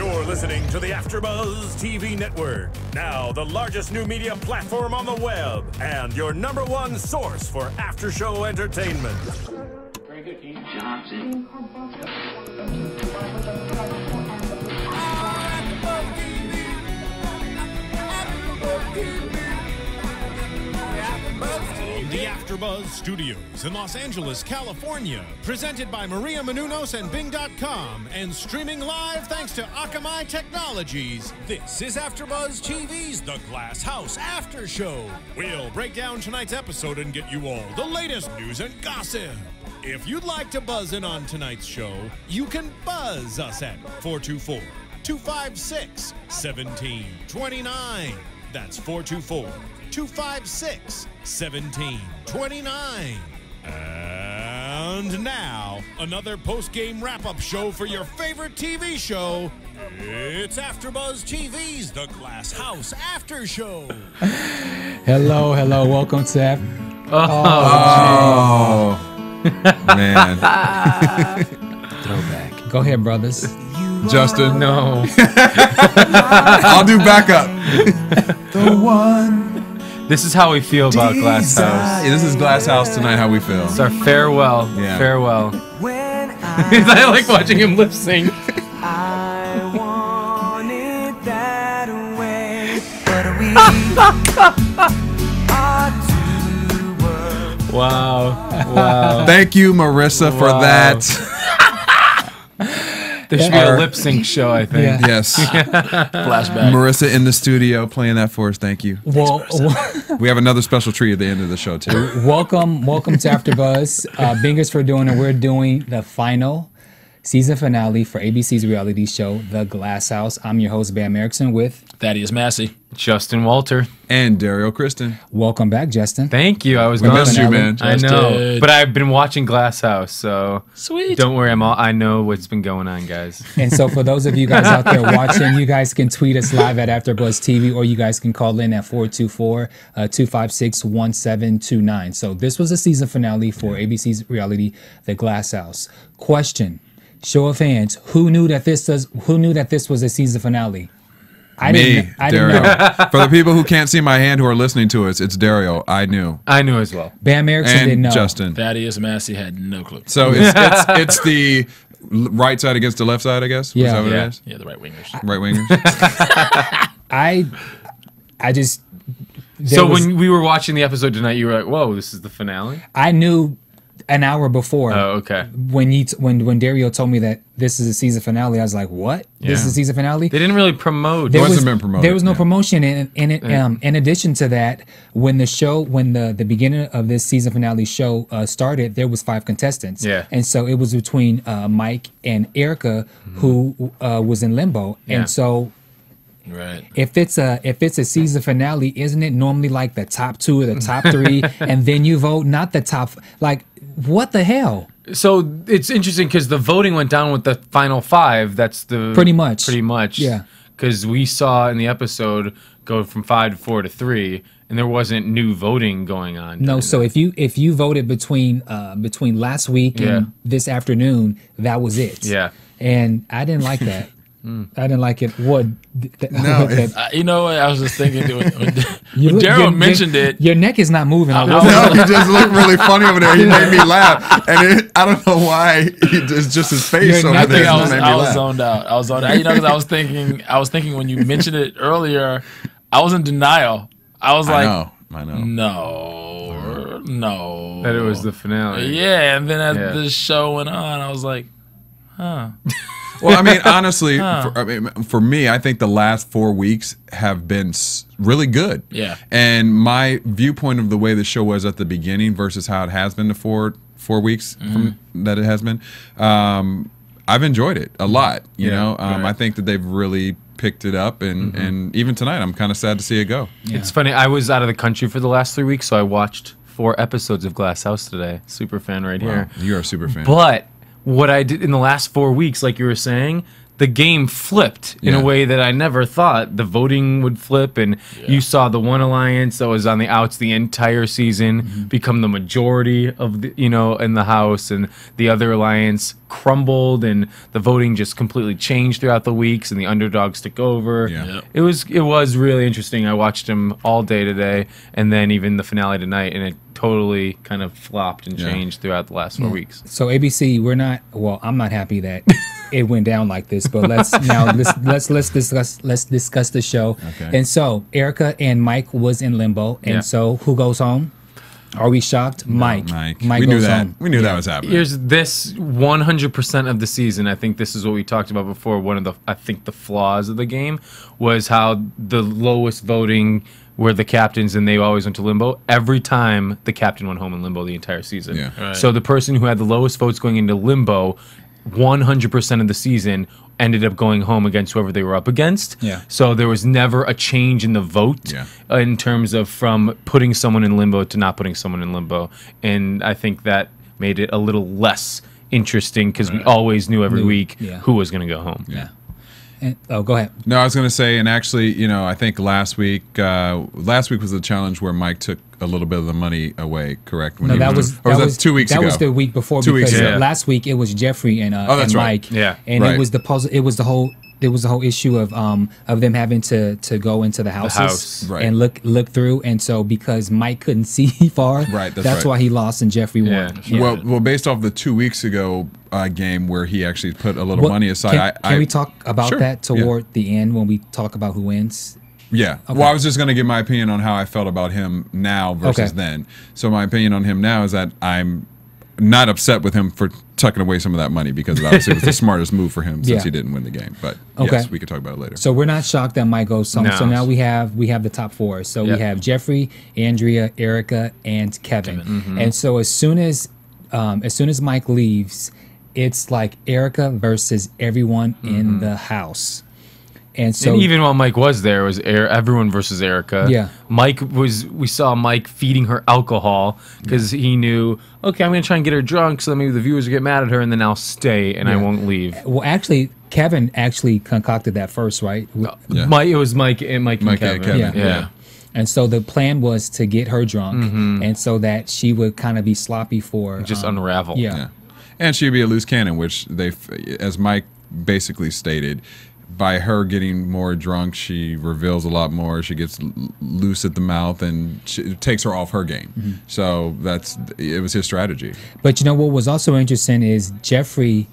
You're listening to the AfterBuzz TV network, now the largest new media platform on the web, and your #1 source for after-show entertainment. Very good, Keith Johnson. The AfterBuzz Studios in Los Angeles, California, presented by Maria Menounos and Bing.com, and streaming live thanks to Akamai Technologies. This is AfterBuzz TV's The Glass House After Show. We'll break down tonight's episode and get you all the latest news and gossip. If you'd like to buzz in on tonight's show, you can buzz us at 424-256-1729. That's 424-256-1729. And now, another post-game wrap-up show for your favorite TV show. It's AfterBuzz TV's The Glass House After Show. Hello, welcome to Man. Throwback. Go ahead, brothers. Justin. No. I'll do backup. The one. This is how we feel about Glass House. Yeah, this is Glass House tonight, how we feel. It's our farewell. Yeah. Farewell. I like watching him lip sync. I want it that way, but we are two worlds. Wow. Thank you, Marissa, for that. There should be a lip sync show, I think. Yeah. Yes. Flashback. Marissa in the studio playing that for us. Thank you. Well, We have another special treat at the end of the show, too. welcome to AfterBuzz. Bingers for doing it. We're doing the final season finale for ABC's reality show, The Glass House. I'm your host, Bamm Ericsen, with Thaddeus Massey. Justin Walter. And Derrial Christon. welcome back, Justin. Thank you. I was We gone. missed you, man. I know, Justin. but I've been watching Glass House, so Sweet. don't worry. I know what's been going on, guys. And so for those of you guys out there watching, you guys can tweet us live at AfterBuzz TV, or you guys can call in at 424-256-1729. So this was the season finale for ABC's reality, The Glass House. Question: show of hands, who knew that this was a season finale? I didn't Derrial. know. For the people who can't see my hand who are listening to us, it's Derrial. I knew. I knew as well. Bamm Ericsen And didn't know. Justin. Thaddeus Massey had no clue. So it's the right side against the left side, I guess? Yeah. Is that what Yeah. it is? Yeah, the right wingers. Right wingers? I just So when we were watching the episode tonight, you were like, "Whoa, this is the finale." I knew an hour before. Oh, okay. When Derrial told me that this is a season finale, I was like, "What? This is a season finale?" They didn't really promote. There wasn't been promoted, There was no yeah. promotion, and in addition to that, when the beginning of this season finale show started, there was 5 contestants. Yeah. And so it was between Mike and Erica, who was in limbo, Yeah. and so. Right. If it's a season finale, isn't it normally like the top 2 or the top 3, and then you vote, not the top? Like, what the hell? So it's interesting because the voting went down with the final 5. That's the Pretty much. Yeah. Because we saw in the episode go from 5 to 4 to 3, and there wasn't new voting going on. No, so if you voted between last week and this afternoon, that was it. Yeah. And I didn't like that. I didn't like it. What? No, You know what? I was just thinking when You look- Daryl mentioned it. Your neck is not moving. No, he just looked really funny over there. He made me laugh. And I don't know why. It's just his face Your over neck there. is I just was, made me I was laugh. zoned out. I was zoned out. You know, because I was thinking when you mentioned it earlier, I was in denial. I was like, I know. no. That it was the finale. Yeah, and then as the show went on, I was like, huh. Well, I mean, honestly, for me, I think the last 4 weeks have been really good. Yeah. And my viewpoint of the way the show was at the beginning versus how it has been the four weeks that it has been, I've enjoyed it a lot. You know, I think that they've really picked it up, and even tonight, I'm kind of sad to see it go. It's funny. I was out of the country for the last 3 weeks, so I watched 4 episodes of Glass House today. Super fan right here. You're a super fan. But what I did in the last 4 weeks, like you were saying, the game flipped in a way that I never thought the voting would flip. And you saw the one alliance that was on the outs the entire season become the majority of the, in the House, and the other alliance crumbled, and the voting just completely changed throughout the weeks, and the underdogs took over. It was really interesting. I watched them all day today, and then even the finale tonight, and it totally kind of flopped and changed throughout the last 4 weeks. So ABC, I'm not happy that it went down like this, but let's discuss the show. Okay. And so Erica and Mike was in limbo, and so who goes home? Are we shocked? Mike. We knew goes that. home. We knew that was happening. Here's this 100% of the season. I think this is what we talked about before. One of the flaws of the game was how the lowest voting were the captains, and they always went to limbo. Every time the captain went home in limbo the entire season. Yeah. Right. So the person who had the lowest votes going into limbo 100% of the season ended up going home against whoever they were up against. Yeah. So there was never a change in the vote in terms of from putting someone in limbo to not putting someone in limbo. And I think that made it a little less interesting because we always knew every week who was going to go home. Yeah. And, go ahead. No, I was going to say, and actually, I think last week was the challenge where Mike took a little bit of the money away, correct? No, that was 2 weeks ago. That was the week before. 2 weeks because ago. last week it was Jeffrey and that's right. Mike. Yeah. And Right. it was the puzzle. It was the whole issue of them having to go into the houses house. Right. and look through. And so because Mike couldn't see far, Right, that's that's right. why he lost and Jeffrey won. Yeah. Well, based off the 2 weeks ago game where he actually put a little money aside. Can we talk about Sure. that toward the end when we talk about who wins? Yeah. Well, I was just going to give my opinion on how I felt about him now versus then. So my opinion on him now is that I'm not upset with him for tucking away some of that money because obviously it was the smartest move for him since he didn't win the game. But yes, we could talk about it later. So we're not shocked that Mike goes home. No. So now we have the top four. So we have Jeffrey, Andrea, Erica, and Kevin. And so as soon as Mike leaves, it's like Erica versus everyone in the house. And so And even while Mike was there, it was everyone versus Erica. Yeah. We saw Mike feeding her alcohol because he knew, okay, I'm going to try and get her drunk so that maybe the viewers will get mad at her and then I'll stay and I won't leave. well, actually, Kevin actually concocted that first, right? It was Mike and Kevin. Yeah. And so the plan was to get her drunk, and so that she would kind of be sloppy for Just unravel. Yeah. And she'd be a loose cannon, which as Mike basically stated, by her getting more drunk, she reveals a lot more. She gets loose at the mouth, and it takes her off her game. So it was his strategy. But what was also interesting is Jeffrey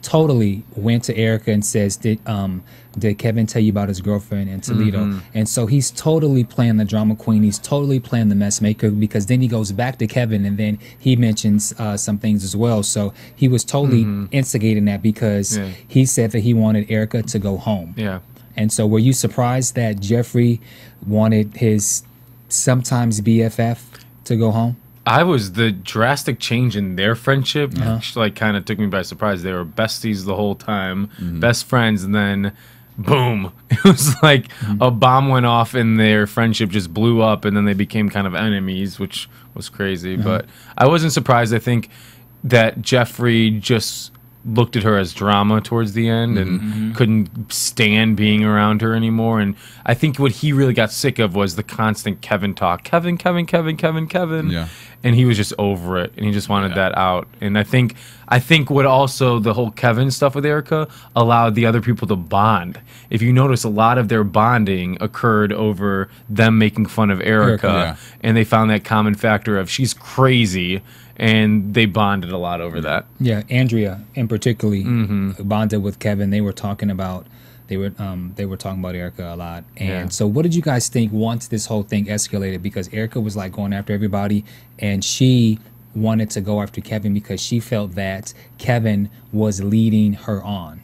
totally went to Erica and says, did Kevin tell you about his girlfriend in Toledo? And so he's totally playing the drama queen. He's totally playing the mess maker, because then he goes back to Kevin and then he mentions some things as well. So he was totally instigating that because he said that he wanted Erica to go home. Yeah. And so were you surprised that Jeffrey wanted his sometimes BFF to go home? The drastic change in their friendship kind of took me by surprise. They were besties the whole time, best friends, and then boom, it was like a bomb went off and their friendship just blew up, and then they became kind of enemies, which was crazy. But I wasn't surprised. I think that Jeffrey just looked at her as drama towards the end and couldn't stand being around her anymore. And I think what he really got sick of was the constant Kevin talk. Kevin. Yeah. And he was just over it, and he just wanted that out. And I think what also the whole Kevin stuff with Erica allowed the other people to bond. If you notice, a lot of their bonding occurred over them making fun of Erica, and they found that common factor of she's crazy, and they bonded a lot over that. Yeah, Andrea in particularly bonded with Kevin. They were talking about talking about Erica a lot. And so what did you guys think once this whole thing escalated? Because Erica was like going after everybody, and she wanted to go after Kevin because she felt that Kevin was leading her on.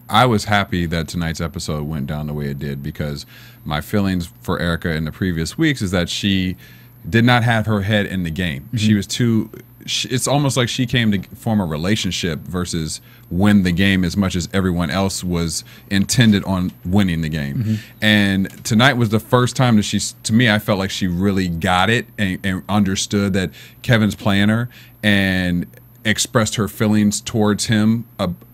I was happy that tonight's episode went down the way it did, because my feelings for Erica in the previous weeks is that she did not have her head in the game. She was too... It's almost like she came to form a relationship versus win the game as much as everyone else was intended on winning the game. And tonight was the first time that to me, I felt like she really got it and understood that Kevin's playing her, and expressed her feelings towards him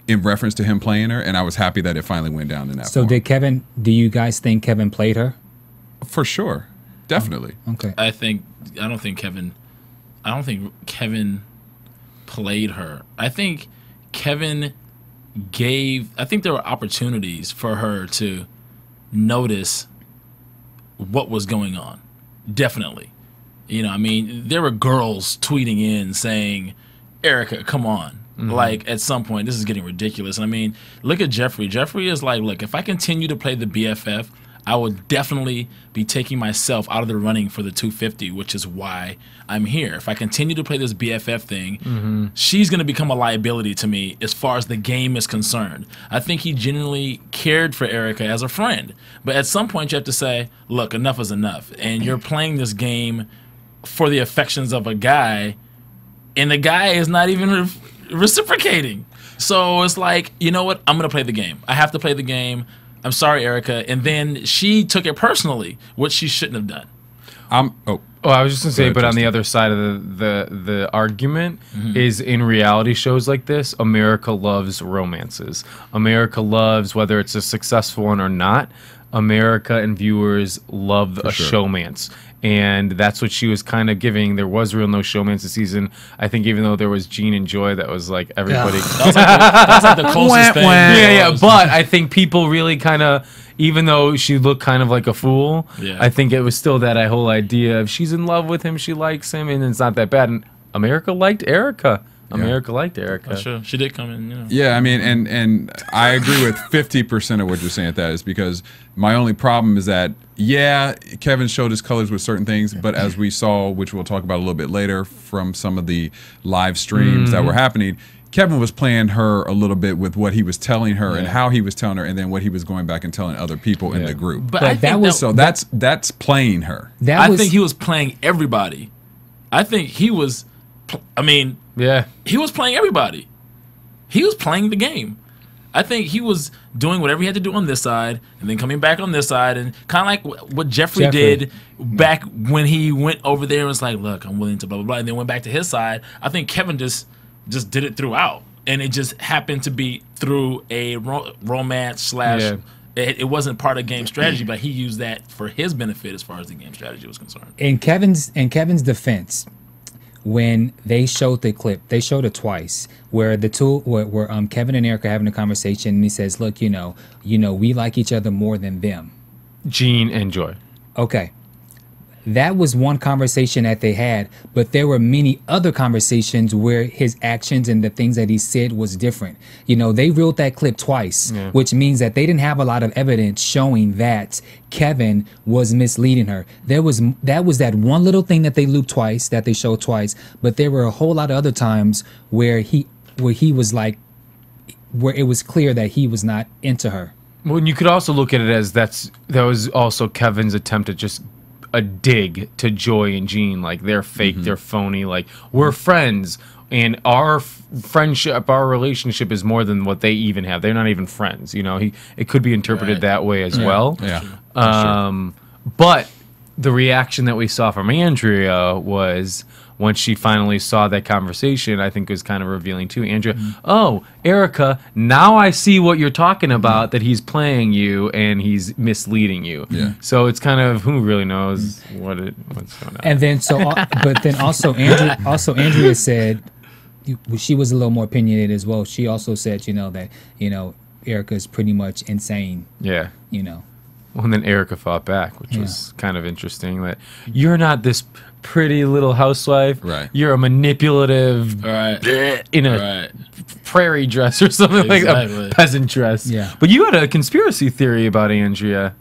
in reference to him playing her, and I was happy that it finally went down in that. So form. do you guys think Kevin played her? For sure, definitely. Okay. I don't think Kevin played her. I think Kevin I think there were opportunities for her to notice what was going on. Definitely. You know, I mean, there were girls tweeting in saying, Erica, come on. Like, at some point, this is getting ridiculous. And I mean, look at Jeffrey. Jeffrey is like, look, if I continue to play the BFF, I will definitely be taking myself out of the running for the 250, which is why I'm here. If I continue to play this BFF thing, she's going to become a liability to me as far as the game is concerned. I think he genuinely cared for Erica as a friend. But at some point, you have to say, look, enough is enough. And you're playing this game for the affections of a guy, and the guy is not even reciprocating. So it's like, you know what? I'm going to play the game. I have to play the game. I'm sorry, Erica. And then she took it personally, which she shouldn't have done. I was just gonna say, but on the other side of the argument is in reality shows like this, America loves romances. America loves, whether it's a successful one or not, America and viewers love a showmance. And that's what she was kind of giving. There was no showmance this season. I think even though there was Gene and Joy, that was like everybody. That's like the closest thing. Yeah. But I think people really kind of, even though she looked kind of like a fool, I think it was still that whole idea of she's in love with him, she likes him, and it's not that bad. And America liked Erica. America liked Erica. Oh, sure. She did come in, you know. Yeah, I mean, and I agree with 50% of what you're saying at that, is because my only problem is that, Kevin showed his colors with certain things, but as we saw, which we'll talk about a little bit later from some of the live streams that were happening, Kevin was playing her a little bit with what he was telling her and how he was telling her, and then what he was going back and telling other people in the group. But that's playing her. I think he was playing everybody. I think he was, he was playing everybody. He was playing the game. I think he was doing whatever he had to do on this side, and then coming back on this side, and kind of like what Jeffrey did back when he went over there and was like, look, I'm willing to blah, blah, blah, and then went back to his side. I think Kevin just did it throughout, and it just happened to be through a romance slash it wasn't part of game strategy, but he used that for his benefit as far as the game strategy was concerned. In Kevin's defense, when they showed the clip, they showed it twice, where Kevin and Erica having a conversation, and he says, look, you know, we like each other more than them. Gene and Joy. Okay. That was one conversation that they had, but there were many other conversations where his actions and the things that he said was different. You know, they reeled that clip twice, which means that they didn't have a lot of evidence showing that Kevin was misleading her. That was that one little thing that they looped twice, that they showed twice, but there were a whole lot of other times where he was like, where it was clear that he was not into her. Well, and you could also look at it as that was also Kevin's attempt at just a dig to Joy and Gene, like they're fake, they're phony, like we're friends, and our friendship, our relationship is more than what they even have. They're not even friends, you know. It could be interpreted that way as well. But the reaction that we saw from Andrea was, when she finally saw that conversation, I think it was kind of revealing too. Andrea, oh, Erica, now I see what you're talking about, that he's playing you and he's misleading you. So it's kind of, who really knows what's going on. And then but then also Andrea said, she was a little more opinionated as well. She also said, that, Erica's pretty much insane. Yeah. Well, and then Erica fought back, which was kind of interesting, that you're not this pretty little housewife. Right. You're a manipulative in a prairie dress or something like a peasant dress. Yeah. But you had a conspiracy theory about Andrea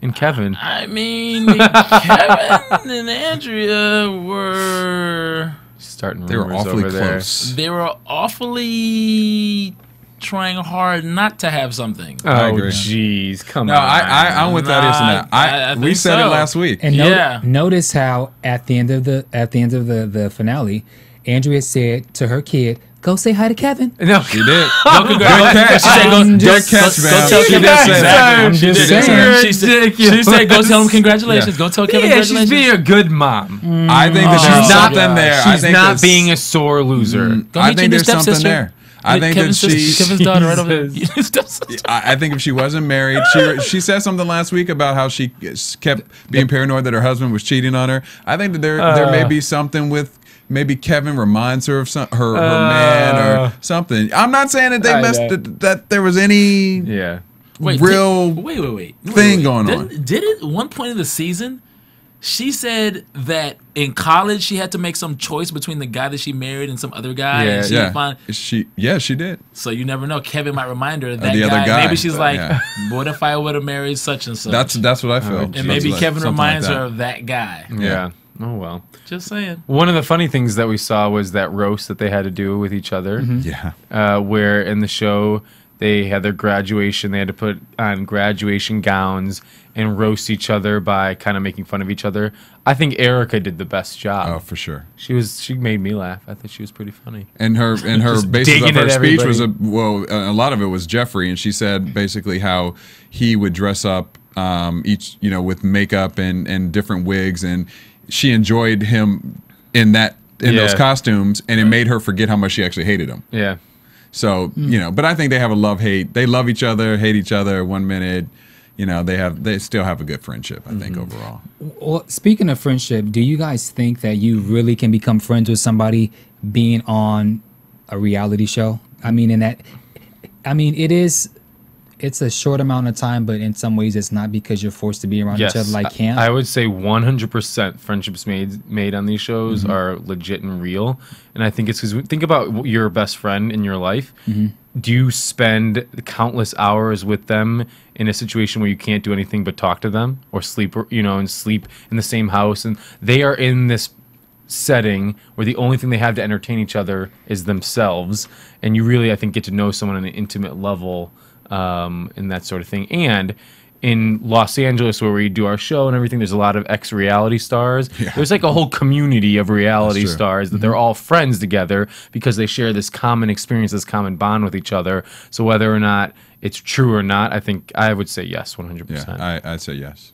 and Kevin. I mean, Kevin and Andrea were starting rumors. They were awfully over close. There. They were awfully trying hard not to have something. Oh, jeez, come on. I'm with that. I we said it last week. And notice how at the end of the finale, Andrea said to her kid, "Go say hi to Kevin." No, she did. Good catch. Good catch, man. I'm just saying. She said, "Go tell him congratulations. Go tell Kevin congratulations." She's being a good mom. I think that she's something there. She's not being a sore loser. I think there's something there. I think that Kevin's daughter right over there. I think if she wasn't married, she said something last week about how she kept being paranoid that her husband was cheating on her. I think that there may be something with maybe Kevin reminds her of her man or something. I'm not saying that they that there was any real thing going on. Did it one point in the season? She said that in college she had to make some choice between the guy that she married and some other guy. She did. So you never know. Kevin might remind her of that the other guy. Maybe she's like, "What if I would have married such and such?" That's what I feel. And maybe Kevin reminds her of that guy. Yeah. Oh well. Just saying. One of the funny things that we saw was that roast that they had to do with each other. Yeah. Where in the show they had their graduation, they had to put on graduation gowns and roast each other by kind of making fun of each other. I think Erica did the best job. Oh, for sure. She made me laugh. I thought she was pretty funny. And her basis of her speech was a lot of it was Jeffrey, and she said basically how he would dress up each with makeup and different wigs, and she enjoyed him in those costumes, and it made her forget how much she actually hated him. Yeah. So but I think they have a love-hate. They love each other, hate each other. 1 minute. They still have a good friendship, I think, overall. Well, speaking of friendship, do you guys think that you really can become friends with somebody being on a reality show? It's a short amount of time, but in some ways it's not because you're forced to be around each other like camp. I would say 100% friendships made on these shows are legit and real. And I think it's because think about your best friend in your life. Do you spend countless hours with them in a situation where you can't do anything but talk to them or sleep, and sleep in the same house? And they are in this setting where the only thing they have to entertain each other is themselves. And you really, I think, get to know someone on an intimate level and that sort of thing. And in Los Angeles, where we do our show and everything, there's a lot of ex-reality stars. Yeah. There's like a whole community of reality stars that they're all friends together because they share this common experience, this common bond with each other. So whether or not it's true or not, I think I would say yes, 100%. Yeah, I'd say yes.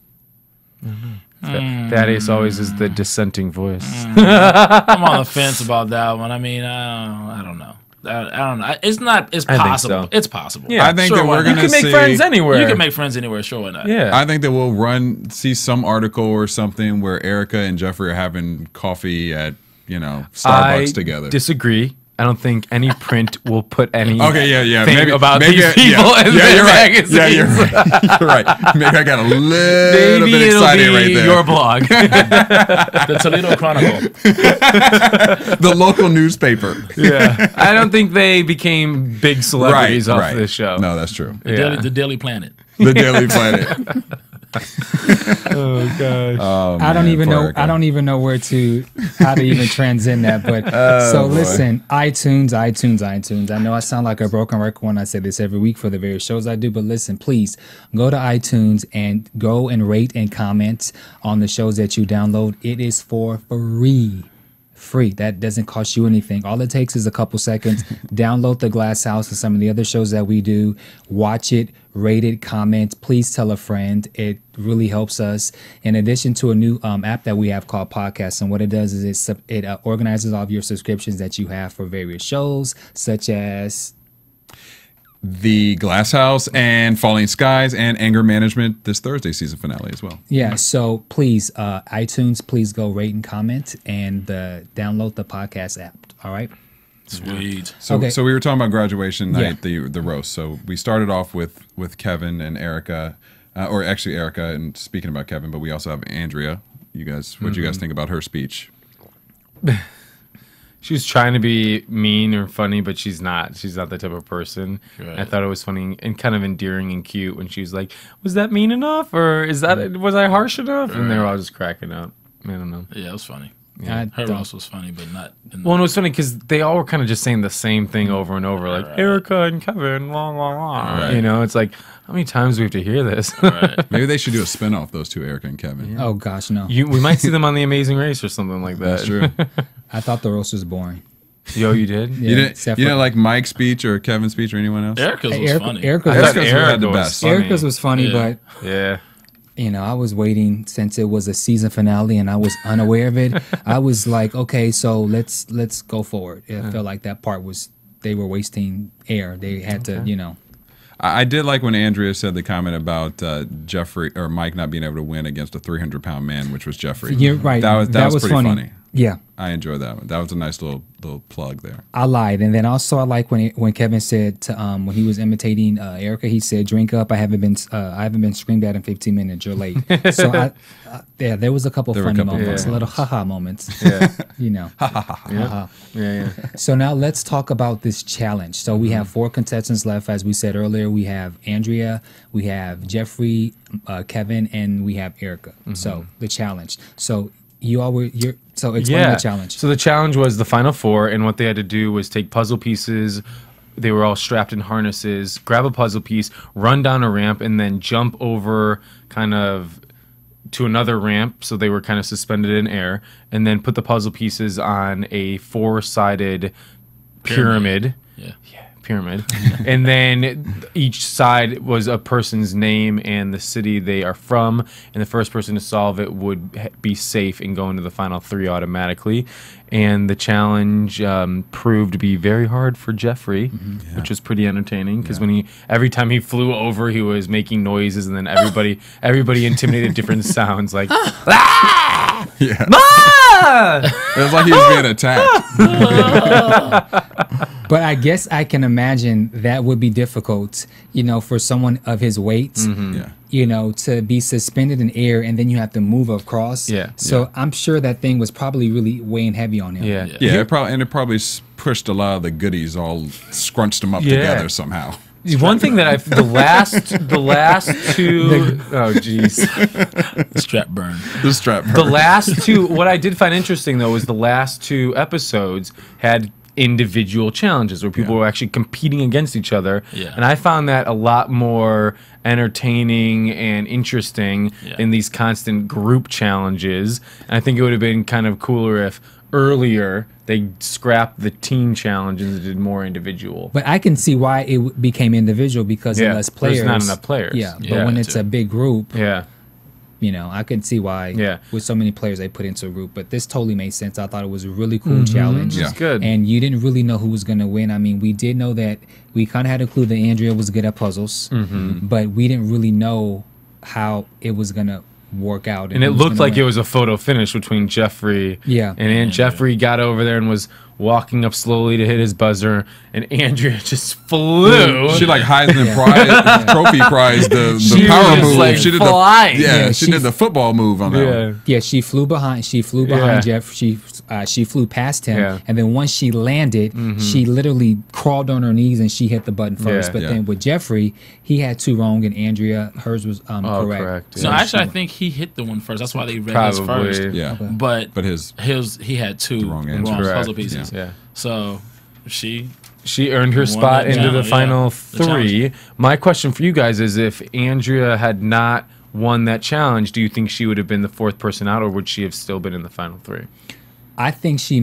Thaddeus always is the dissenting voice. I'm on the fence about that one. I mean, I don't know. I don't know. It's not. It's possible. So. It's possible. Yeah, I think that we're going to see. You can make friends anywhere. You can make friends anywhere. Sure, why not? Yeah. I think that we'll see some article or something where Erica and Jeffrey are having coffee at Starbucks together. Disagree. I don't think any print will put any maybe about these people in you're right. magazines. Yeah, you're right. You're right. Maybe I got a little bit excited right there. Your blog, the Toledo Chronicle, the local newspaper. Yeah, I don't think they became big celebrities off this show. No, that's true. The Daily Planet. The Daily Planet. Oh gosh. Oh, I don't even know how to even transcend that. But listen, iTunes. I know I sound like a broken record when I say this every week for the various shows I do, but listen, please go to iTunes and go and rate and comment on the shows that you download. It is for free. That doesn't cost you anything. All it takes is a couple seconds. Download The Glass House and some of the other shows that we do. Watch it, rate it, comment. Please tell a friend. It really helps us. In addition to a new app that we have called Podcasts, and what it does is it organizes all of your subscriptions that you have for various shows, such as The Glass House and Falling Skies and Anger Management, this Thursday season finale as well. Yeah, so please, iTunes, please go rate and comment and download the podcast app. All right? Sweet. So we were talking about graduation night, the roast. So we started off with Kevin and Erica, or actually Erica, and speaking about Kevin, but we also have Andrea. You guys, what do you guys think about her speech? She was trying to be mean or funny, but she's not. She's not that type of person. Right. I thought it was funny and kind of endearing and cute when she was like, "Was that mean enough, or was I harsh enough?" Right. And they were all just cracking up. I don't know. Yeah, it was funny. Yeah. Her roast was funny, but not. Well, and it was funny because they all were kind of just saying the same thing over and over, like Erica and Kevin, blah blah blah. Right. It's like, how many times do we have to hear this? Right. Maybe they should do a spinoff, those two, Erica and Kevin. Yeah. Oh gosh, no. We might see them on The Amazing Race or something like that. That's true. I thought the roast was boring. Yo, you did? Yeah, you didn't like Mike's speech or Kevin's speech or anyone else? Erica's was funny. Erica's had the best. Erica's was funny, but yeah. I was waiting since it was a season finale and I was unaware of it. I was like, okay, so let's go forward. I felt like that part was they were wasting air. They had to, you know. I did like when Andrea said the comment about Jeffrey or Mike not being able to win against a 300-pound man, which was Jeffrey. You're right. That was pretty funny. Yeah, I enjoyed that one. That was a nice little plug there. I lied, and then also I like when Kevin said to, when he was imitating Erica, he said, "Drink up. I haven't been screamed at in 15 minutes. You're late." So yeah, there was a couple funny moments, a little haha moments. Yeah, you know. Yeah. So now let's talk about this challenge. So we have 4 contestants left, as we said earlier. We have Andrea, we have Jeffrey, Kevin, and we have Erica. So the challenge. So so explain the challenge. So the challenge was the final 4, and what they had to do was take puzzle pieces. They were all strapped in harnesses, grab a puzzle piece, run down a ramp, and then jump over kind of to another ramp. So they were kind of suspended in air, and then put the puzzle pieces on a 4-sided pyramid. Yeah. Pyramid. And then each side was a person's name and the city they are from, and the first person to solve it would be safe and go into the final 3 automatically. And the challenge proved to be very hard for Jeffrey, which was pretty entertaining because every time he flew over, he was making noises, and then everybody intimidated different sounds like ah! Yeah. Ah! It was like he was being attacked. But I guess I can imagine that would be difficult, you know, for someone of his weight, you know, to be suspended in air and then you have to move across. Yeah. So I'm sure that thing was probably really weighing heavy on him. Yeah. It probably pushed a lot of the goodies, all scrunched them up together somehow. One thing that the last 2 oh jeez, The strap burn. The strap burn. the last 2, what I did find interesting though was the last 2 episodes had individual challenges where people were actually competing against each other, and I found that a lot more entertaining and interesting in these constant group challenges. And I think it would have been kind of cooler if earlier they scrapped the team challenges and did more individual. But I can see why it became individual because of less players. There's not enough players. Yeah, but when it's a big group, you know, I can see why with so many players they put into a group. But this totally made sense. I thought it was a really cool challenge. It's good. And you didn't really know who was going to win. I mean, we did know that we kind of had a clue that Andrea was good at puzzles, but we didn't really know how it was going to work out. And it looked like it was a photo finish between Jeffrey and Jeffrey got over there and was walking up slowly to hit his buzzer, and Andrea just flew. She like Heisman Prize, trophy prize, the power move. Like she did flying. she did the football move on that one. Yeah, she flew behind Jeff. She flew past him, and then once she landed, she literally crawled on her knees and she hit the button first. But then with Jeffrey, he had 2 wrong, and Andrea, hers was correct. So actually, I think he hit the one first. That's why they read his first. Yeah, but his he had 2 wrong puzzle pieces. Yeah. So she earned her spot into the final 3. My question for you guys is, if Andrea had not won that challenge, do you think she would have been the 4th person out, or would she have still been in the final 3? I think she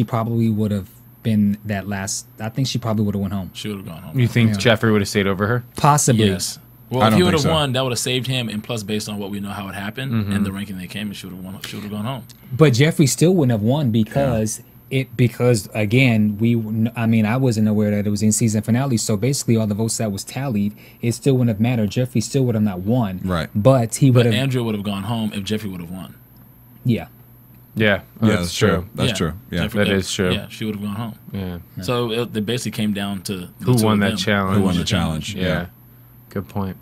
probably would have been that last. I think she probably would have went home. She would have gone home. You think Jeffrey would have stayed over her? Possibly. Yes. Well, if he would have won, that would have saved him, and plus, based on what we know how it happened and the ranking they came in, she would have won. She would have gone home. But Jeffrey still wouldn't have won because again I wasn't aware that it was in season finale. So basically, all the votes that was tallied, it still wouldn't have mattered. Jeffrey still would have not won. Right. But he would have. Andrea would have gone home if Jeffrey would have won. Yeah. Yeah, that's true. That's true. Yeah, Jeffrey, that is true. Yeah, she would have gone home. Yeah. So it basically came down to who won that challenge. Who won the challenge? Yeah. Good point.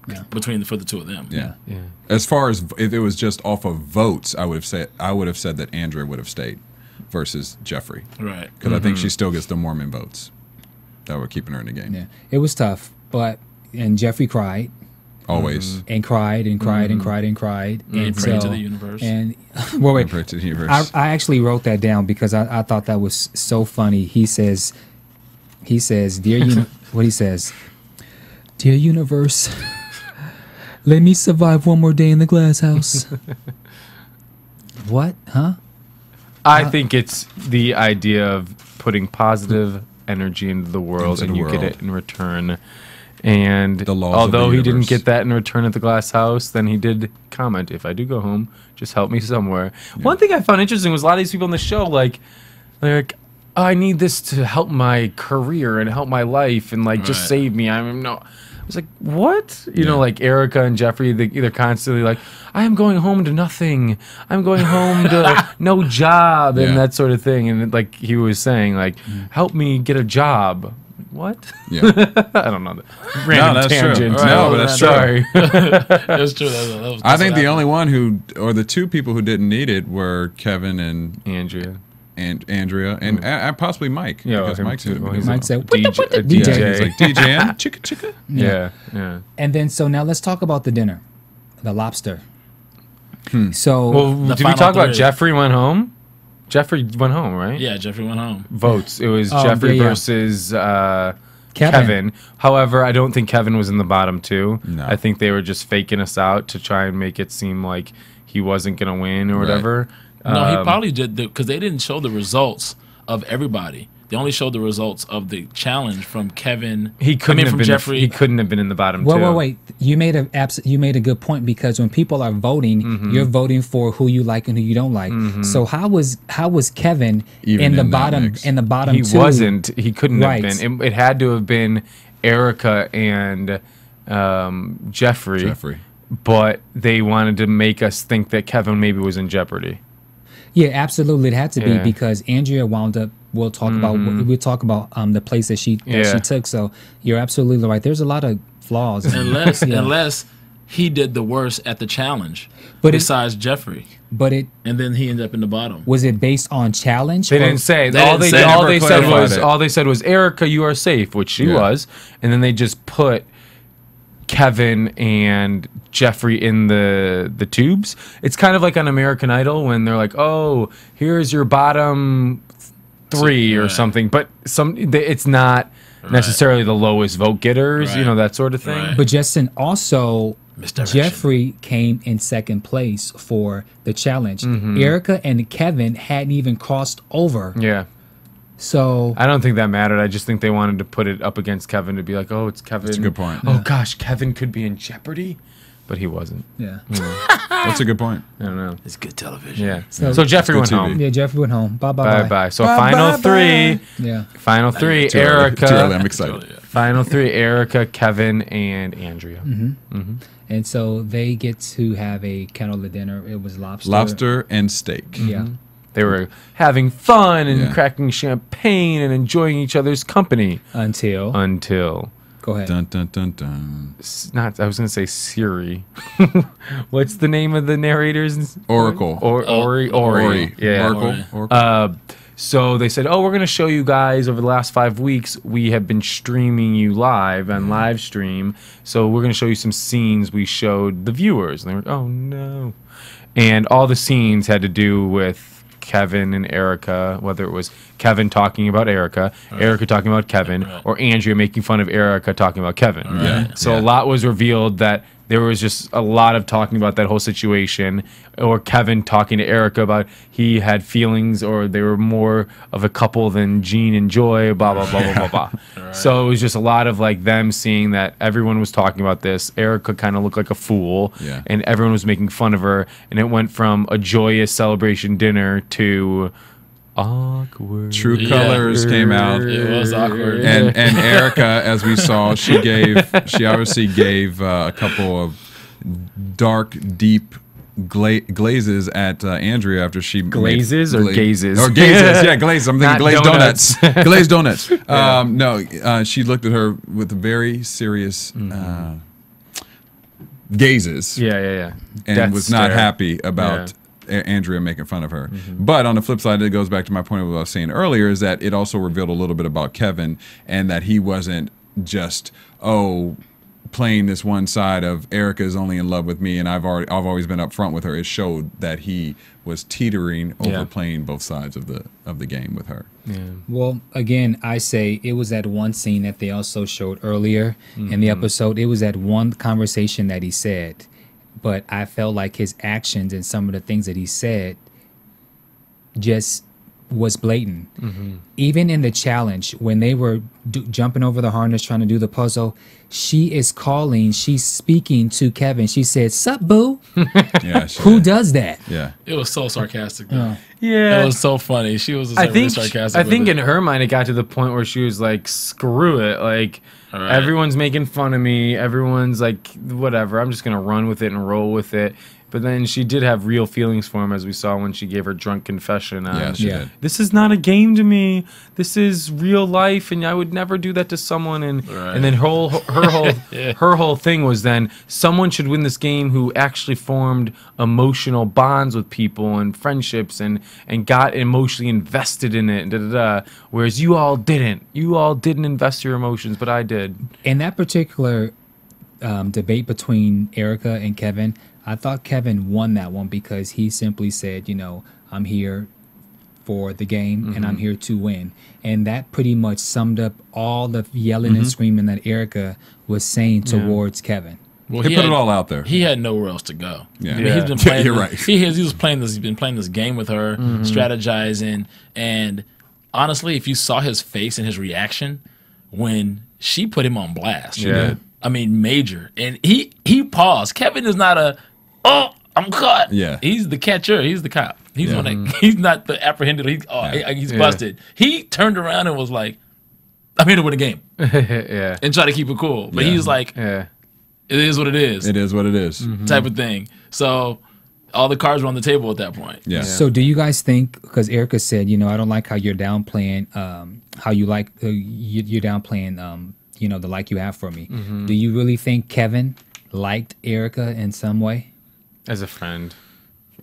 For the 2 of them. Yeah. As far as if it was just off of votes, I would have said that Andrea would have stayed versus Jeffrey. Right. Because I think she still gets the Mormon votes that were keeping her in the game. Yeah. It was tough, and Jeffrey cried. Always. And cried and cried and cried and cried. And prayed to the universe. And wait. Prayed to the universe. I actually wrote that down because I thought that was so funny. He says, dear what he says, dear universe, let me survive one more day in the glass house. What? Huh? I think it's the idea of putting positive energy into the world, and you get it in return. And although he didn't get that in return at the glass house, then he did comment, if I do go home, just help me somewhere. One thing I found interesting was a lot of these people on the show, like, I need this to help my career and help my life and like just Right. save me. I was like, what? You know, like Erica and Jeffrey, they're constantly like, I am going home to nothing. I'm going home to no job and that sort of thing. And like he was saying, like, help me get a job. What? Yeah. I don't know. Random that's true. tangent. Right. No, but that's true. Sorry. That's true. That was I think the only one or the two people who didn't need it were Kevin and Andrea. And Andrea and possibly Mike. Yeah, because him Mike too. too. Well, he's Mike a said, DJ. "What the DJ. DJ?" He's like DJing, chicka chicka. Yeah. And then so now let's talk about the dinner, the lobster. So Well, The did we final talk about three. Jeffrey went home? Jeffrey went home, right? Yeah, Jeffrey went home. Votes. It was Oh, Jeffrey yeah. versus Kevin. However, I don't think Kevin was in the bottom two. No. I think they were just faking us out to try and make it seem like he wasn't going to win or whatever. No, he probably did because they didn't show the results of everybody. They only showed the results of the challenge from Kevin. He couldn't have from been. Jeffrey. He couldn't have been in the bottom two. wait. You made a good point because when people are voting, you're voting for who you like and who you don't like. So how was Kevin Even in the in that bottom mix. in the bottom He two? wasn't. He couldn't Right. have been. It had to have been Erica and Jeffrey. But they wanted to make us think that Kevin maybe was in jeopardy. Yeah, absolutely. It had to be Yeah. because Andrea wound up. We'll talk about the place that she took. So you're absolutely right. There's a lot of flaws. Unless he did the worst at the challenge, But besides Jeffrey, but it and then he ended up in the bottom. was it based on challenge? They or- didn't say. They all didn't they say. all Never they said clarified was it. Erica, you are safe, which she Yeah. was, and then they just put Kevin and Jeffrey in the tubes. It's kind of like on American Idol when they're like, "Oh, here's your bottom three or Right. something," but it's not necessarily the lowest vote getters, Right. that sort of thing. Right. But Justin also. Misdirection. Jeffrey came in second place for the challenge. Erica and Kevin hadn't even crossed over. Yeah. So I don't think that mattered. I just think they wanted to put it up against Kevin to be like, oh, it's Kevin. That's a good point. Oh, gosh, Kevin could be in jeopardy. But he wasn't. yeah, That's a good point. I don't know. It's good television. Yeah. So- So Jeffrey It's went good home. TV. yeah. Jeffrey went home. Bye bye Bye bye. bye. So Bye, final bye, three. Yeah. Final three. Too early. Erica. Too early. I'm excited. Final three. Erica, Kevin, and Andrea. And so they get to have a candlelit dinner. It was lobster. Lobster and steak. Yeah. They were having fun and Yeah. cracking champagne and enjoying each other's company Until go ahead. Dun dun dun dun. Not. I was gonna say Siri. What's the name of the narrators? Oracle. Ori. Yeah. Oracle. So they said, "Oh, we're going to show you guys over the last 5 weeks. We have been streaming you live on live stream. So we're going to show you some scenes we showed the viewers." And they were, "Oh no!" And all the scenes had to do with Kevin and Erica, whether it was Kevin talking about Erica, Erica talking about Kevin, or Andrea making fun of Erica talking about Kevin. Yeah. So a lot was revealed that there was just a lot of talking about that whole situation, or Kevin talking to Erica about he had feelings, or they were more of a couple than Gene and Joy, blah, blah, blah, blah, blah, blah. So it was just a lot of like them seeing that everyone was talking about this. Erica kind of looked like a fool, Yeah. and everyone was making fun of her, and it went from a joyous celebration dinner to awkward. True Colors came out. It was awkward. And Erica, as we saw, she obviously gave a couple of dark, deep glazes at Andrea after she Glazes or gazes? or gazes, yeah, glazes. I'm thinking Not glazed donuts. donuts, glazed donuts. No, she looked at her with very serious gazes, Yeah. and Death was not stare. happy about Andrea making fun of her. But on the flip side, it goes back to my point of what I was saying earlier, is that it also revealed a little bit about Kevin, and that he wasn't just playing this one side of Erica is only in love with me and I've always been upfront with her. It showed that he was teetering over playing both sides of the game with her. Well, again, I say it was that one scene that they also showed earlier in the episode. It was that one conversation that he said, but I felt like his actions and some of the things that he said just was blatant. Even in the challenge, when they were jumping over the harness trying to do the puzzle, she's speaking to Kevin. She said, "Sup, boo?" Yeah, Who does that? Yeah. It was so sarcastic. Though. Yeah. It was so funny. She was I really think sarcastic. I think with in her mind it got to the point where she was like, "Screw it! Like everyone's making fun of me. Everyone's like, whatever. I'm just gonna run with it and roll with it." But then she did have real feelings for him, as we saw when she gave her drunk confession. Yeah, she did. This is not a game to me. This is real life, and I would never do that to someone. And then her whole thing was then someone should win this game who actually formed emotional bonds with people and friendships and got emotionally invested in it. Whereas you all didn't. You all didn't invest your emotions, but I did. In that particular debate between Erica and Kevin, I thought Kevin won that one because he simply said, I'm here for the game and I'm here to win. And that pretty much summed up all the yelling and screaming that Erica was saying towards Kevin. Well, He put it all out there. He had nowhere else to go. Yeah. I mean, he's been playing. You're right. He's been playing this game with her, strategizing, and honestly, if you saw his face and his reaction when she put him on blast, I mean, major, and he paused. Kevin is not I'm caught. Yeah. He's the catcher. He's the cop. He's he's not the apprehended. He's busted. He turned around and was like, "I'm here to win the game." And try to keep it cool. But he's like, "It is what it is." It is what it is. Type of thing. So all the cards were on the table at that point. Yeah. So do you guys think, because Erica said, I don't like how you're downplaying, how you like, you're downplaying, the like you have for me. Do you really think Kevin liked Erica in some way? As a friend.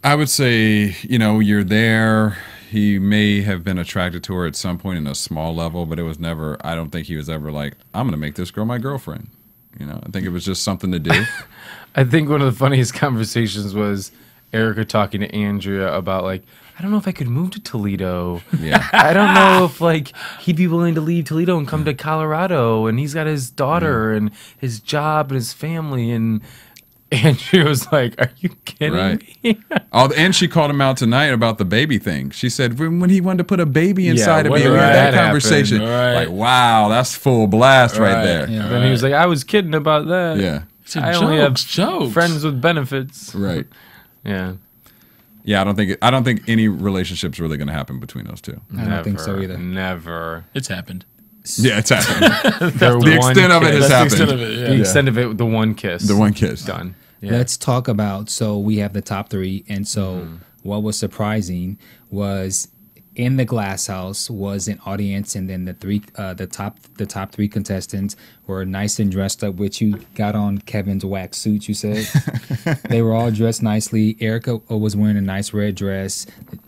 I would say, you're there. He may have been attracted to her at some point in a small level, but it was never, I don't think he was ever like, I'm going to make this girl my girlfriend. I think it was just something to do. I think one of the funniest conversations was Erica talking to Andrea about like, I don't know if I could move to Toledo. Yeah. I don't know if he'd be willing to leave Toledo and come to Colorado, and he's got his daughter and his job and his family, and Andrea was like, "Are you kidding me?" And she called him out tonight about the baby thing. She said when he wanted to put a baby inside of me, when we had that that conversation. happened, Like, wow, that's full blast right there. Yeah. Then he was like, "I was kidding about that. Yeah. I only have jokes. friends with benefits." Right. Yeah. Yeah, I don't think any relationship's really going to happen between those two. I don't think so either. Never. It's happened. Yeah, it's happened. The The extent of it has That's the happened. extent of it. Yeah. The extent of it, the one kiss. The one kiss. Done. Yeah. Let's talk about, so we have the top three, and so what was surprising was in the glass house was an audience, and then the top three contestants were nice and dressed up, which you got on Kevin's wax suit, you said. They were all dressed nicely. Erica was wearing a nice red dress.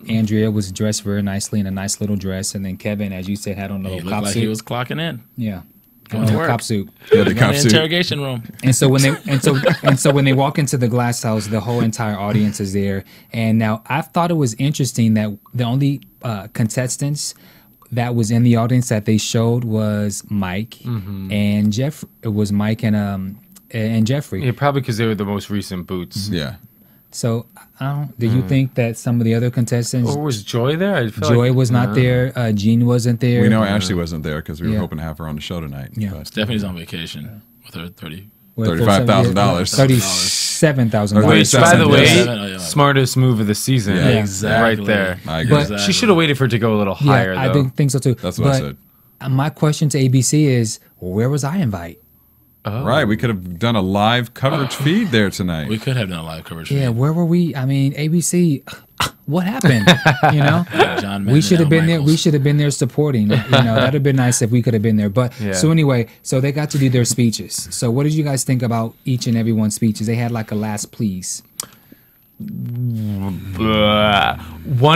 Andrea was dressed very nicely in a nice little dress, and then Kevin, as you said, had on a He little looked cop like suit. he was clocking in. Yeah. Going to work. Cop suit. Yeah, the In cop the suit. interrogation room. And so when they walk into the glass house, the whole entire audience is there. And now I thought it was interesting that the only contestants that was in the audience that they showed was Mike and Jeff. It was Mike and Jeffrey. Yeah, probably because they were the most recent boots. Yeah. So do you think that some of the other contestants? Or was Joy there? I feel Joy like, was not there. Jean wasn't there. We know Ashley wasn't there because we were Yeah. hoping to have her on the show tonight. Yeah. But Stephanie's on vacation with her 30. $35,000. $37,000. Which, by the way, $37,000. smartest move of the season. Yeah. Exactly. Right there. I agree. But- She should have waited for it to go a little higher, yeah, though. I think so too. That's what I said. My question to ABC is, where was I invite? Right, we could have done a live coverage feed there tonight. We could have done a live coverage. Yeah, where were we? I mean, ABC. What happened? John We should have been there. We Michaels. should have been there supporting. That'd have been nice if we could have been there. But so anyway, so they got to do their speeches. So what did you guys think about each and every one's speeches? They had like a last please. One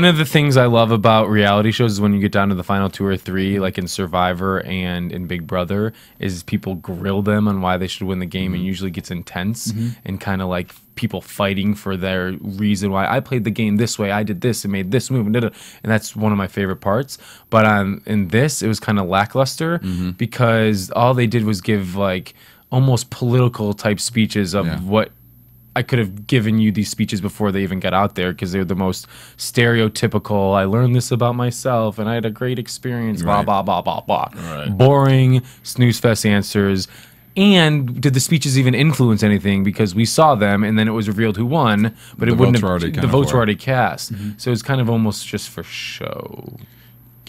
of the things I love about reality shows is when you get down to the final 2 or 3, like in Survivor and in Big Brother, is people grill them on why they should win the game, and usually gets intense and kind of like people fighting for their reason why I played the game this way, I did this and made this move, and that's one of my favorite parts. But in this, it was kind of lackluster because all they did was give like almost political type speeches of what I could have given you these speeches before they even got out there because they're the most stereotypical. I learned this about myself and I had a great experience. Blah blah blah blah blah. Right. Boring snooze fest answers. And did the speeches even influence anything? Because we saw them, and then it was revealed who won, but The it wouldn't votes were have. already The counted votes for. were already cast, so it's kind of almost just for show.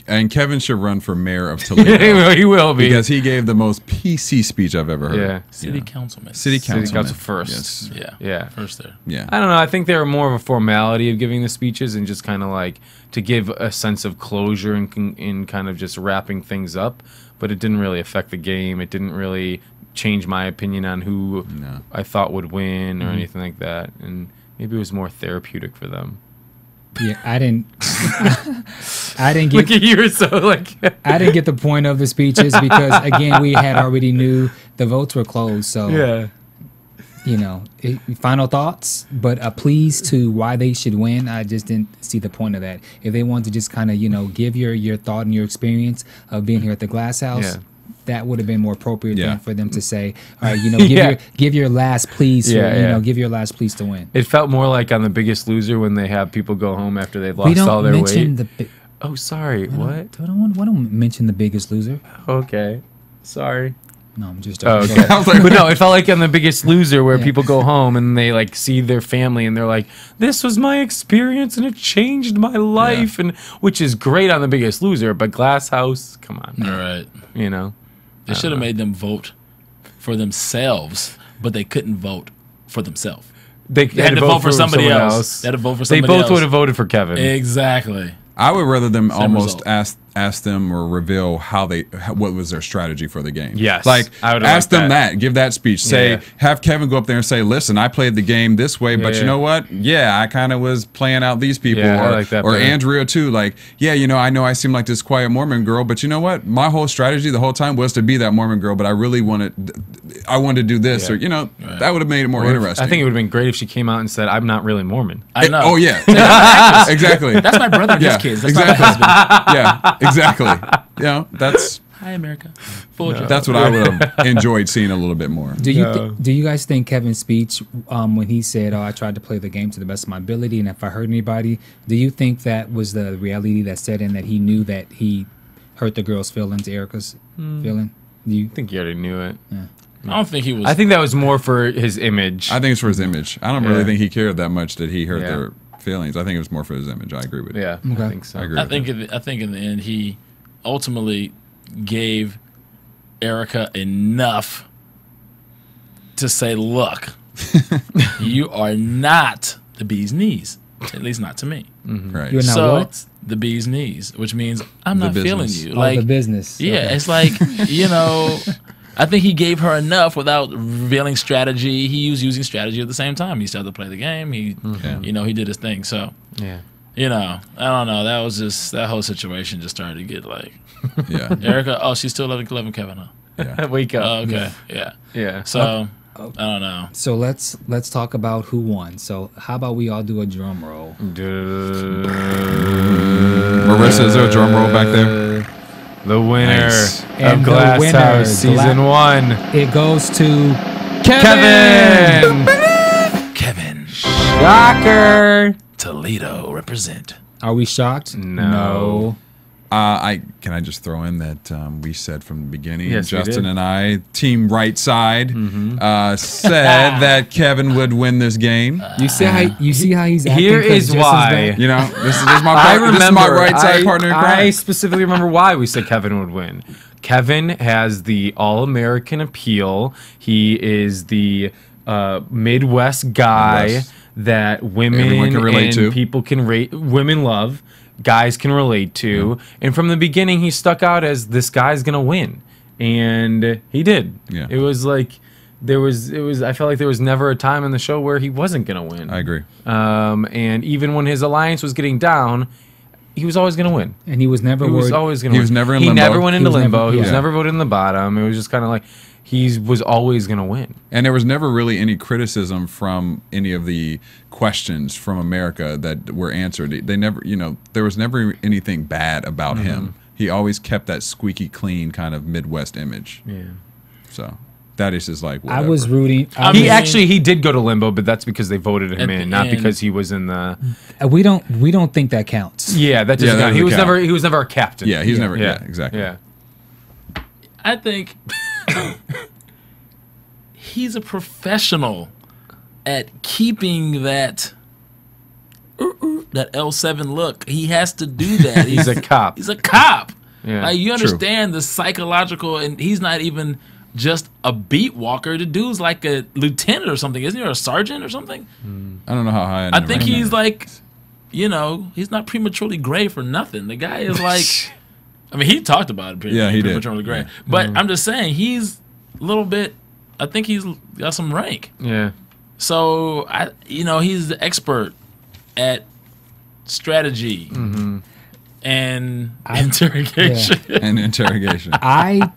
And Kevin should run for mayor of Toledo He will be because he gave the most PC speech I've ever heard. Yeah, City councilman. City council. council first. Yes. Yeah. Yeah. First there. Yeah. I don't know. I think they were more of a formality of giving the speeches and just kind of like to give a sense of closure and in kind of just wrapping things up. But it didn't really affect the game. It didn't really change my opinion on who I thought would win or anything like that. And maybe it was more therapeutic for them. Yeah, I didn't. I didn't Look get. at you, so like. I didn't get the point of the speeches because again, we had already knew the votes were closed. So Yeah. you know, final thoughts, but a pleas to why they should win. I just didn't see the point of that. If they want to just kind of, you know, give your thought and your experience of being here at the Glass House, Yeah. that would have been more appropriate Yeah. than for them to say, all right, you know, give your last pleas, Yeah, you yeah. know, give your last pleas to win. It felt more like on The Biggest Loser when they have people go home after they've We lost all don't their mention weight. the. Oh, sorry. What? I don't mention the Biggest Loser. Okay. Sorry. No, I'm just Oh, joking. okay. But no, it felt like on The Biggest Loser where people go home and they like see their family and they're like, this was my experience and it changed my life, and which is great on The Biggest Loser, but Glass House, come on. All right. You know? They should have made them vote for themselves, but they couldn't vote for themselves. They had to vote for somebody someone else. They had to vote for They somebody both else. would have voted for Kevin. Exactly. I would rather them almost result. ask them or reveal what was their strategy for the game. Yes, like I would ask like them that. that, give that speech. Say, Yeah. have Kevin go up there and say, "Listen, I played the game this way, but Yeah. you know what? Yeah, I kind of was playing out these people." Yeah, I or like that or better. Andrea too. Like, yeah, you know I seem like this quiet Mormon girl, but you know what? My whole strategy the whole time was to be that Mormon girl, but I really wanted to do this, Yeah. or you know, that would have made it more Or if- interesting. I think it would have been great if she came out and said, I'm not really Mormon. I know. Oh yeah, exactly. That's my brother and Yeah, his kids. That's not my husband. yeah, exactly. You know, that's Hi, America. Full joke. what I would have enjoyed seeing a little bit more. Do you guys think Kevin's speech when he said, "Oh, I tried to play the game to the best of my ability, and if I hurt anybody," do you think that was the reality that set in, that he knew that he hurt the girl's feelings, Erica's feeling? Do you I think you already knew it. I don't think he was. I think that was more for his image. I think it's for his image. I don't really Yeah. think he cared that much that he hurt Yeah. their feelings. I think it was more for his image. I agree with you. Yeah, Okay. I think so. I agree. I with think. you. I think in the end, he ultimately gave Erica enough to say, "Look, you are not the bee's knees. At least not to me. Right. You're not so what? the bee's knees, which means I'm The not feeling business. you. Oh, Like the business. Yeah, Okay. it's like, you know, I think he gave her enough without revealing strategy. He was using strategy at the same time. He started to play the game. He, you know, he did his thing. So, Yeah. you know, I don't know. That was just, that whole situation just started to get like, Yeah. Erica, oh, she's still loving Kevin, huh? Yeah. Wake up. Oh, okay, yeah. Yeah. So, I don't know. So let's talk about who won. So how about we all do a drum roll? Marissa, is there a drum roll back there? The winner Nice. of And the Glass winner, House season 1, It goes to Kevin. Kevin, Shocker. Toledo represent. Are we shocked? No. Can I just throw in that we said from the beginning, Yes, we Justin did. and I, team right side, said that Kevin would win this game. You see how he's acting? Here 'cause is Justin's why. back? You know, this is my I this is my right side I, partner in I crime. specifically remember why we said Kevin would win. Kevin has the all-American appeal. He is the Midwest guy Midwest. that women Everyone can relate and to. people can women love, guys can relate to. And from the beginning, he stuck out as this guy's gonna win, and he did. Yeah. It was like I felt like there was never a time in the show where he wasn't gonna win. I agree. And even when his alliance was getting down, he was always going to win. And he was never He was worried. always going to He win. was never in He limbo. never went into He was never- limbo. He was yeah. never voted in the bottom. It was just kind of like he was always going to win. And there was never really any criticism from any of the questions from America that were answered. They never, you know, there was never anything bad about him. He always kept that squeaky clean kind of Midwest image. Yeah. So Thaddeus is like, I whatever. was rooting. He did go to limbo, but that's because they voted him in, not because he was in the. We don't think that counts. Yeah, that doesn't count. He was never a captain. Yeah, he's never. Yeah, exactly. Yeah. I think he's a professional at keeping that L7 look. He has to do that. He's a cop. He's a cop. Yeah, like, you understand the psychological, and he's not even just a beat walker. The dude's like a lieutenant or something, isn't he? Or a sergeant or something? I don't know how high. I think he's like, he's not prematurely gray for nothing. The guy is like, I mean, he talked about it. He prematurely did. gray. Yeah. But I'm just saying, he's a little bit. I think he's got some rank. Yeah. So he's the expert at strategy and interrogation. Yeah. And interrogation. I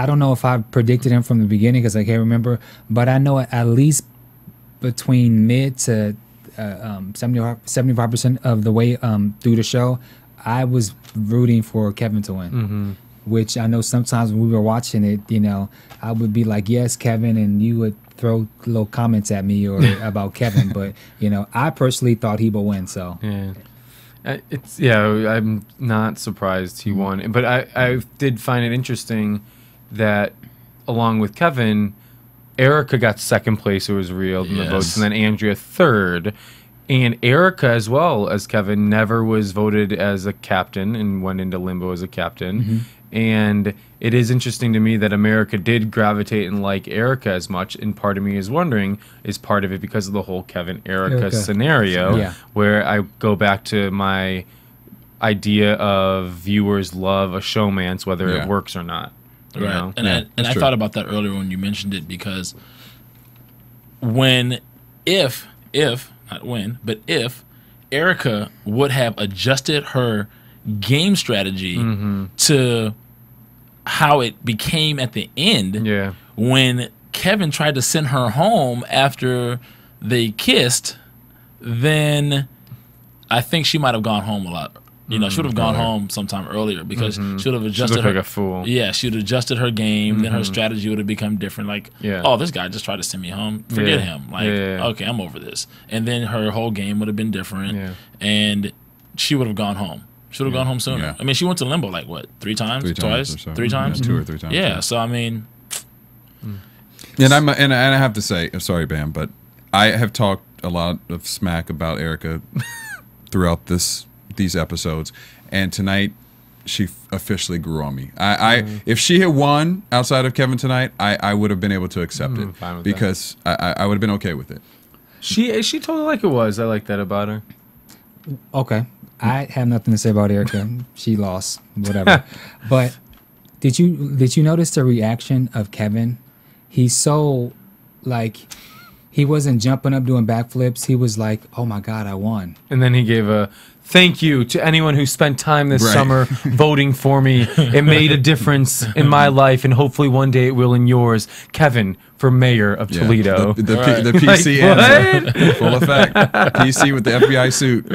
don't know if I predicted him from the beginning because I can't remember, but I know at least between mid to 75% of the way through the show, I was rooting for Kevin to win. Which I know sometimes when we were watching it, I would be like, yes, Kevin, and you would throw little comments at me or about Kevin, but I personally thought he would win. So I'm not surprised he won, but I did find it interesting that along with Kevin, Erica got second place. It was real in the votes, and then Andrea third. And Erica, as well as Kevin, never was voted as a captain and went into limbo as a captain. And it is interesting to me that America did gravitate and like Erica as much. And part of me is wondering, is part of it because of the whole Kevin-Erica scenario, where I go back to my idea of viewers love a showmance, whether it works or not. Right. And I thought about that earlier when you mentioned it, because if Erica would have adjusted her game strategy to how it became at the end, when Kevin tried to send her home after they kissed, then I think she might have gone home a lot. She would have gone home sometime earlier, because she would have adjusted her. Like a fool. Yeah, she would have adjusted her game. Then her strategy would have become different. Like, oh, this guy just tried to send me home. Forget him. Like, okay, I'm over this. And then her whole game would have been different, and she would have gone home. She would have gone home sooner. Yeah. I mean, she went to limbo like what, three times? Twice? Or so. 3 times? 2 or 3 times. Yeah. So I mean, and I have to say, I'm sorry, Bamm, but I have talked a lot of smack about Erica throughout these episodes, and tonight she officially grew on me. If she had won outside of Kevin tonight, I would have been able to accept it, because I would have been okay with it. She told it like it was. I like that about her. Okay. I have nothing to say about Erica. She lost, whatever. But did you notice the reaction of Kevin? He's so, like, he wasn't jumping up doing backflips. He was like, "Oh my God, I won!" And then he gave a thank you to anyone who spent time this summer voting for me. It made a difference in my life, and hopefully one day it will in yours. Kevin for mayor of Toledo. The PC answer, full effect. PC with the FBI suit.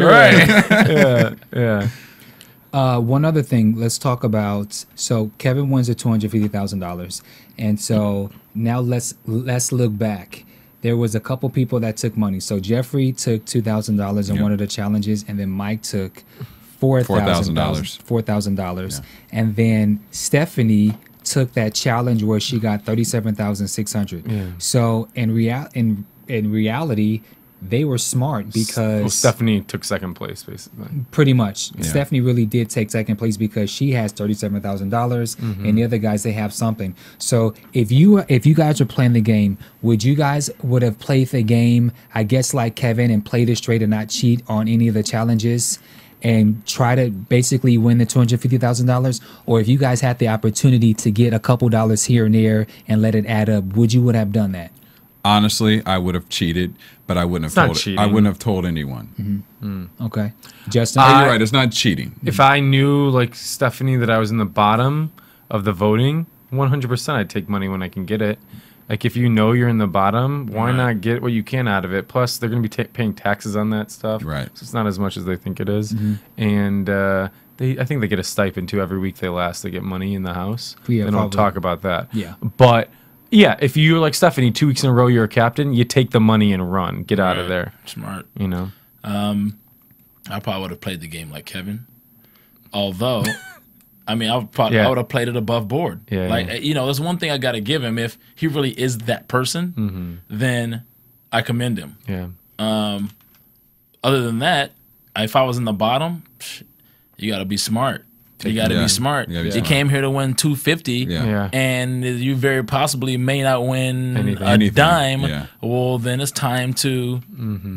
One other thing, let's talk about. So Kevin wins at $250,000, and so now let's look back. There was a couple people that took money. So Jeffrey took $2,000 in one of the challenges, and then Mike took $4,000. And then Stephanie took that challenge where she got $37,600. So in reality, they were smart because Stephanie took second place, basically. Pretty much. Stephanie really did take second place because she has $37,000, and the other guys, they have something. So if you guys were playing the game, would have played the game, I guess, like Kevin, and played it straight and not cheat on any of the challenges and try to basically win the $250,000? Or if you guys had the opportunity to get a couple dollars here and there and let it add up, would have done that? Honestly, I would have cheated, but I wouldn't have told. I wouldn't have told anyone. Okay, Justin, you're right. It's not cheating. If I knew, like Stephanie, that I was in the bottom of the voting, 100%, I'd take money when I can get it. Like, if you know you're in the bottom, why not get what you can out of it? Plus, they're going to be paying taxes on that stuff, right? So it's not as much as they think it is. And I think they get a stipend too every week they last. They get money in the house. Yeah, they don't probably. talk about that. Yeah. But yeah, if you're like Stephanie, 2 weeks in a row you're a captain, you take the money and run. Get out of there. Smart. You know. I probably would have played the game like Kevin. Although, I mean, I would have played it above board. Yeah, like you know, there's one thing I got to give him. If he really is that person, then I commend him. Yeah. Other than that, if I was in the bottom, you got to be smart. You got to be smart. You came here to win $250, Yeah. and you very possibly may not win Anything. a dime. Yeah. Well, then it's time to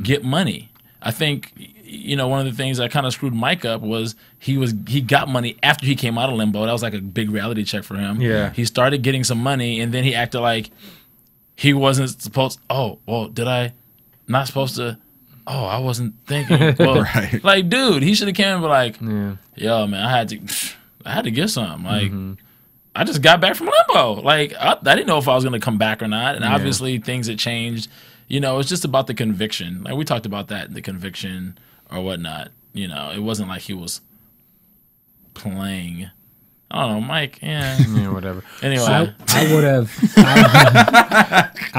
get money. I think, you know, one of the things that kind of screwed Mike up was he got money after he came out of limbo. That was like a big reality check for him. Yeah. He started getting some money, and then he acted like he wasn't supposed. Oh, well, did I not supposed to? Oh, I wasn't thinking. Well, Right. like, dude, he should have came and be like, yo, man, I had to get some. Like, I just got back from limbo. Like, I didn't know if I was going to come back or not. And obviously things had changed. You know, it's just about the conviction. Like, we talked about that, the conviction or whatnot. You know, it wasn't like he was playing. I don't know, Mike. Yeah, Whatever. Anyway, I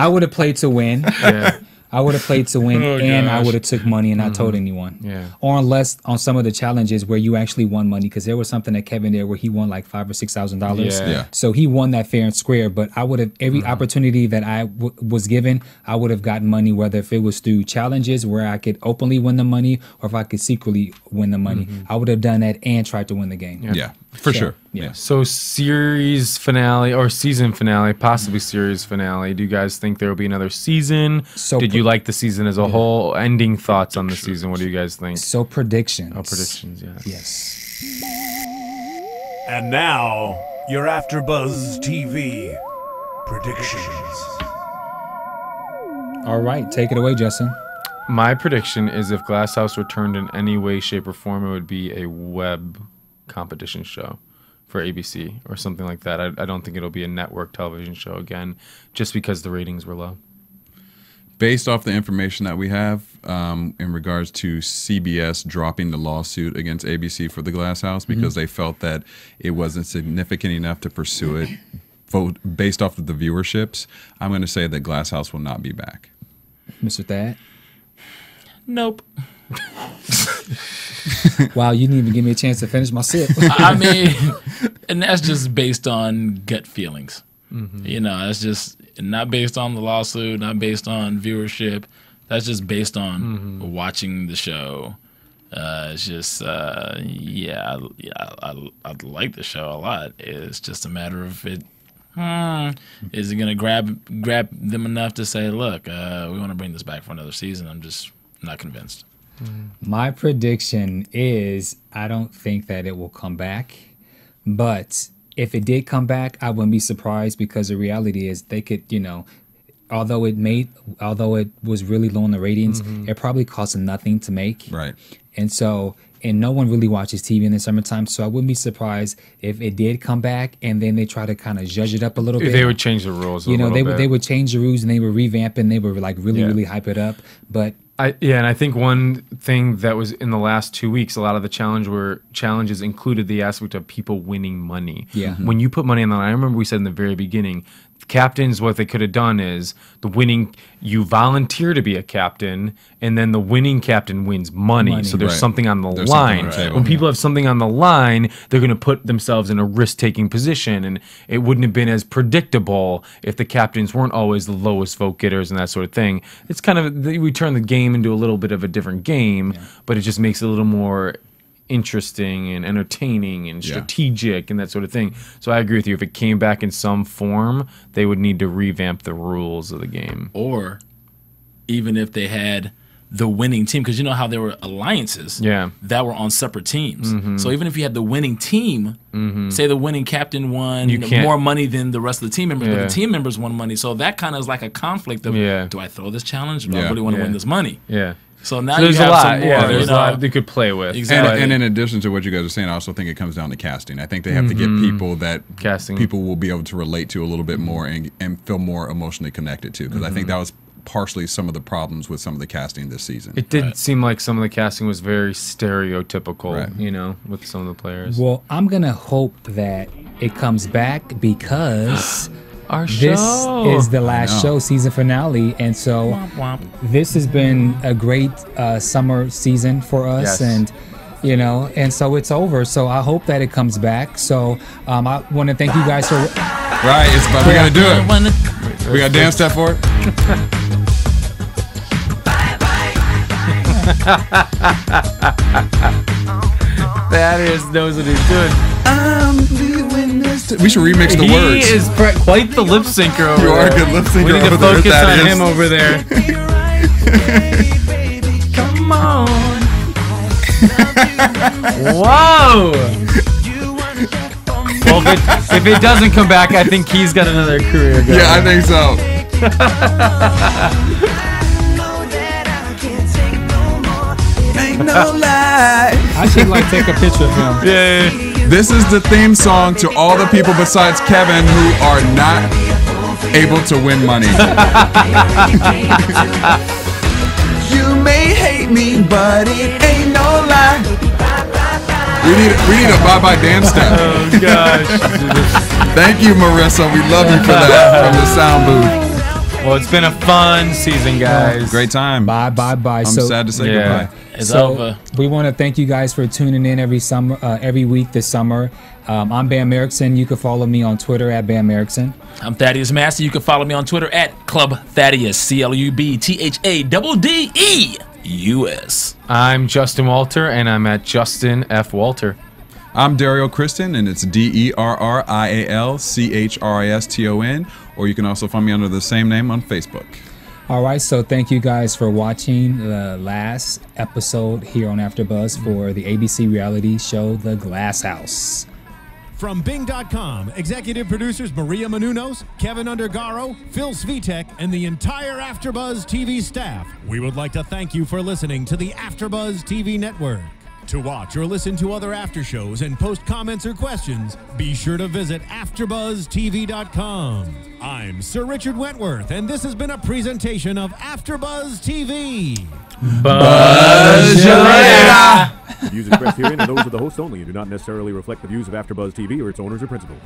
would have played to win. Yeah. I would have played to win, and I gosh. would have took money and not told anyone. Yeah. Or unless on some of the challenges where you actually won money, because there was something at Kevin there where he won like $5,000 or $6,000. Yeah. So he won that fair and square. But I would have every opportunity that I was given, I would have gotten money, whether if it was through challenges where I could openly win the money or if I could secretly win the money. I would have done that and tried to win the game. Yeah, for sure. Yeah. So series finale or season finale, possibly series finale. Do you guys think there will be another season? So did you like the season as a whole? Ending thoughts on the season. What do you guys think? So predictions. Oh, predictions, yeah. Yes. And now, your AfterBuzz TV predictions. All right, take it away, Justin. My prediction is if Glass House returned in any way, shape, or form, it would be a web competition show for ABC or something like that. I don't think it'll be a network television show again, just because the ratings were low. Based off the information that we have in regards to CBS dropping the lawsuit against ABC for the Glass House because they felt that it wasn't significant enough to pursue it, based off of the viewerships, I'm going to say that Glass House will not be back. Mr. Thad? nope. Wow, you didn't even give me a chance to finish my sip. I mean, and that's just based on gut feelings. You know, that's just not based on the lawsuit, not based on viewership. That's just based on watching the show. It's just, I like the show a lot. It's just a matter of it. Is it gonna grab them enough to say, look, we want to bring this back for another season? I'm just not convinced. My prediction is I don't think that it will come back, but if it did come back, I wouldn't be surprised because the reality is they could, you know, although it was really low in the ratings, it probably cost nothing to make. Right. And so, and no one really watches TV in the summertime, so I wouldn't be surprised if it did come back and then they try to kind of judge it up a little bit. They would change the rules. You know, they would change the rules and they would revamp and they would like really hype it up. But and I think one thing that was in the last 2 weeks, a lot of the challenges included the aspect of people winning money. Yeah. When you put money on the line, I remember we said in the very beginning, captains, what they could have done is you volunteer to be a captain, and then the winning captain wins money. So there's something on the There's line. something on the table. When people have something on the line, they're going to put themselves in a risk-taking position, and it wouldn't have been as predictable if the captains weren't always the lowest vote getters and that sort of thing. It's kind of, we turn the game into a little bit of a different game, but it just makes it a little more interesting and entertaining and strategic and that sort of thing. So I agree with you. If it came back in some form, they would need to revamp the rules of the game. Or even if they had the winning team, because you know how there were alliances that were on separate teams. So even if you had the winning team, say the winning captain won more money than the rest of the team members, but the team members won money. So that kind of is like a conflict of, do I throw this challenge? Do I really want to win this money? So now there's you have a lot. some more, There's a lot they could play with. Exactly. And in addition to what you guys are saying, I also think it comes down to casting. I think they have to get people that people will be able to relate to a little bit more and feel more emotionally connected to. Because I think that was partially some of the problems with some of the casting this season. It did seem like some of the casting was very stereotypical, Right. you know, with some of the players. Well, I'm gonna hope that it comes back because Our this show is the last show, season finale, and so this has been a great summer season for us, Yes. and you know, and so it's over. So I hope that it comes back. So I want to thank you guys for. Right, it's about we gotta do it. We got a dance step for it. Thaddeus knows what he's doing. We should remix the He words. is quite the lip syncer over You are a there. good lip syncer We need to over there, focus on Thaddeus. him over there. Come on. Whoa. Well, if it doesn't come back, I think he's got another career going. Yeah, I think so. Ain't no lie. I should like take a picture of him. Yeah. This is the theme song to all the people besides Kevin who are not able to win money. You may hate me, but it ain't no lie. We need a bye-bye dance step. Oh gosh. Thank you, Marissa. We love you for that from the sound booth. Well, it's been a fun season, guys. Great time. Bye. I'm sad to say goodbye. It's So over. we want to thank you guys for tuning in every week this summer. I'm Bamm Ericsen. You can follow me on Twitter at Bamm Ericsen. I'm Thaddeus Master. You can follow me on Twitter at Club Thaddeus, ClubThadeus. I'm Justin Walter, and I'm at Justin F. Walter. I'm Derrial Christon, and it's DerrialChriston, or you can also find me under the same name on Facebook. All right, so thank you guys for watching the last episode here on AfterBuzz for the ABC reality show The Glass House. From Bing.com, executive producers Maria Menounos, Kevin Undergaro, Phil Svitek, and the entire AfterBuzz TV staff, we would like to thank you for listening to the AfterBuzz TV network. To watch or listen to other after shows and post comments or questions, be sure to visit AfterBuzzTV.com. I'm Sir Richard Wentworth, and this has been a presentation of AfterBuzz TV. Buzz you later. The views expressed herein are those of the host only and do not necessarily reflect the views of AfterBuzz TV or its owners or principals.